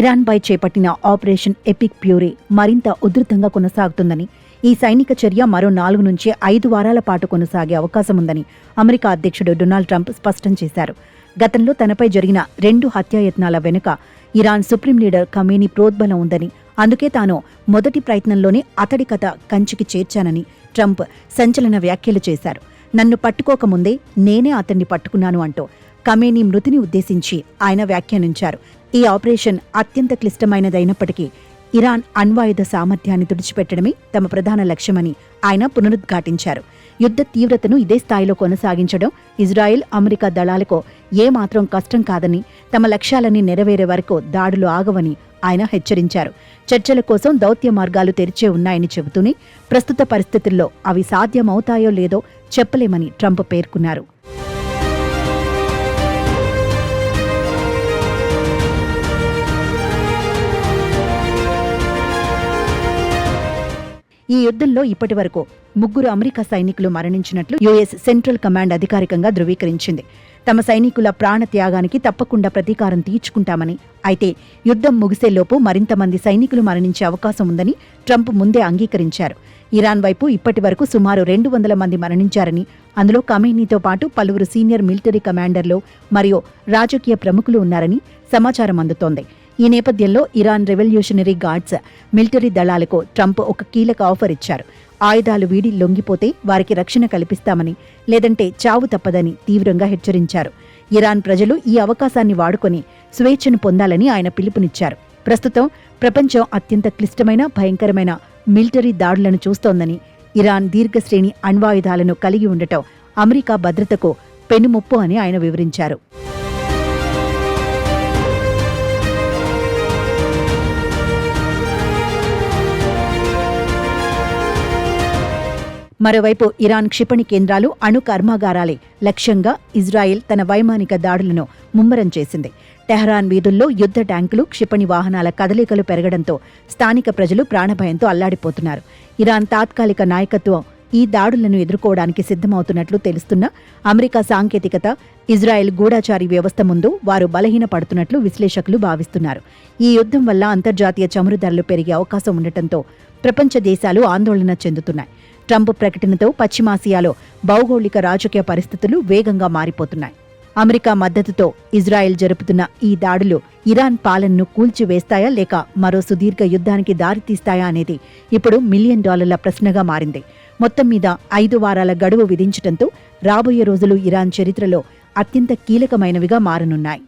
ఇరాన్పై చేపట్టిన operation epic puree మరింత ఉధృతంగా కొనసాగుతుందని, ఈ సైనిక చర్య మరో 4 నుంచి 5 వారాల పాటు కొనసాగే అవకాశముందని అమెరికా అధ్యక్షుడు డొనాల్డ్ ట్రంప్ స్పష్టం చేశారు. గతంలో తనపై జరిగిన 2 హత్యాయత్నాల వెనుక ఇరాన్ సుప్రీం లీడర్ ఖమేనీ ప్రోద్బలం ఉందని, అందుకే తాను మొదటి ప్రయత్నంలోనే అతడి కథ కంచికి చేర్చానని ట్రంప్ సంచలన వ్యాఖ్యలు చేశారు. నన్ను పట్టుకోకముందే నేనే అతన్ని పట్టుకున్నాను అంటూ ఖమేనీ మృతిని ఉద్దేశించి ఆయన వ్యాఖ్యానించారు. ఈ ఆపరేషన్ అత్యంత క్లిష్టమైనదైనప్పటికీ ఇరాన్ అణ్వాయుధ సామర్థ్యాన్ని తుడిచిపెట్టడమే తమ ప్రధాన లక్ష్యమని ఆయన పునరుద్ఘాటించారు. యుద్ధ తీవ్రతను ఇదే స్థాయిలో కొనసాగించడం ఇజ్రాయెల్, అమెరికా దళాలకు ఏమాత్రం కష్టం కాదని, తమ లక్ష్యాలని నెరవేరే వరకు దాడులు ఆగవని ఆయన హెచ్చరించారు. చర్చల కోసం దౌత్య మార్గాలు తెరిచే ఉన్నాయని చెబుతూనే ప్రస్తుత పరిస్థితుల్లో అవి సాధ్యమవుతాయో లేదో చెప్పలేమని ట్రంప్ పేర్కొన్నారు. ఈ యుద్ధంలో ఇప్పటి వరకు 3 అమెరికా సైనికులు మరణించినట్లు యుఎస్ సెంట్రల్ కమాండ్ అధికారికంగా ధృవీకరించింది. తమ సైనికుల ప్రాణ త్యాగానికి తప్పకుండా ప్రతీకారం తీర్చుకుంటామని, అయితే యుద్ధం ముగిసేలోపు మరింతమంది సైనికులు మరణించే అవకాశం ఉందని ట్రంప్ ముందే అంగీకరించారు. ఇరాన్ వైపు ఇప్పటి వరకు సుమారు 200 మంది మరణించారని, అందులో ఖమేనీతో పాటు పలువురు సీనియర్ మిలిటరీ కమాండర్లు మరియు రాజకీయ ప్రముఖులు ఉన్నారని సమాచారం అందుతోంది. ఈ నేపథ్యంలో ఇరాన్ రెవల్యూషనరీ గార్డ్స్ మిలిటరీ దళాలకు ట్రంప్ ఒక కీలక ఆఫర్ ఇచ్చారు. ఆయుధాలు వీడి లొంగిపోతే వారికి రక్షణ కల్పిస్తామని, లేదంటే చావు తప్పదని తీవ్రంగా హెచ్చరించారు. ఇరాన్ ప్రజలు ఈ అవకాశాన్ని వాడుకొని స్వేచ్ఛను పొందాలని ఆయన పిలుపునిచ్చారు. ప్రస్తుతం ప్రపంచం అత్యంత క్లిష్టమైన, భయంకరమైన మిలిటరీ దాడులను చూస్తోందని, ఇరాన్ దీర్ఘశ్రేణి అణ్వాయుధాలను కలిగి ఉండటం అమెరికా భద్రతకు పెనుముప్పు అని ఆయన వివరించారు. మరోవైపు ఇరాన్ క్షిపణి కేంద్రాలు, అణు కర్మాగారాలే లక్ష్యంగా ఇజ్రాయెల్ తన వైమానిక దాడులను ముమ్మరం చేసింది. టెహరాన్ వీధుల్లో యుద్ధ ట్యాంకులు, క్షిపణి వాహనాల కదలికలు పెరగడంతో స్థానిక ప్రజలు ప్రాణభయంతో అల్లాడిపోతున్నారు. ఇరాన్ తాత్కాలిక నాయకత్వం ఈ దాడులను ఎదుర్కోవడానికి సిద్ధమవుతున్నట్లు తెలుస్తున్న అమెరికా సాంకేతికత, ఇజ్రాయెల్ గూఢాచారి వ్యవస్థ ముందు వారు బలహీనపడుతున్నట్లు విశ్లేషకులు భావిస్తున్నారు. ఈ యుద్ధం వల్ల అంతర్జాతీయ చమురు ధరలు పెరిగే అవకాశం ఉండటంతో ప్రపంచ దేశాలు ఆందోళన చెందుతున్నాయి. ట్రంప్ ప్రకటనతో పశ్చిమాసియాలో భౌగోళిక రాజకీయ పరిస్థితులు వేగంగా మారిపోతున్నాయి. అమెరికా మద్దతుతో ఇజ్రాయెల్ జరుపుతున్న ఈ దాడులు ఇరాన్ పాలనను కూల్చివేస్తాయా లేక మరో సుదీర్ఘ యుద్ధానికి దారితీస్తాయా అనేది ఇప్పుడు $1 మిలియన్ ప్రశ్నగా మారింది. మొత్తం మీద 5 వారాల గడువు విధించడంతో రాబోయే రోజులు ఇరాన్ చరిత్రలో అత్యంత కీలకమైనవిగా మారనున్నాయి.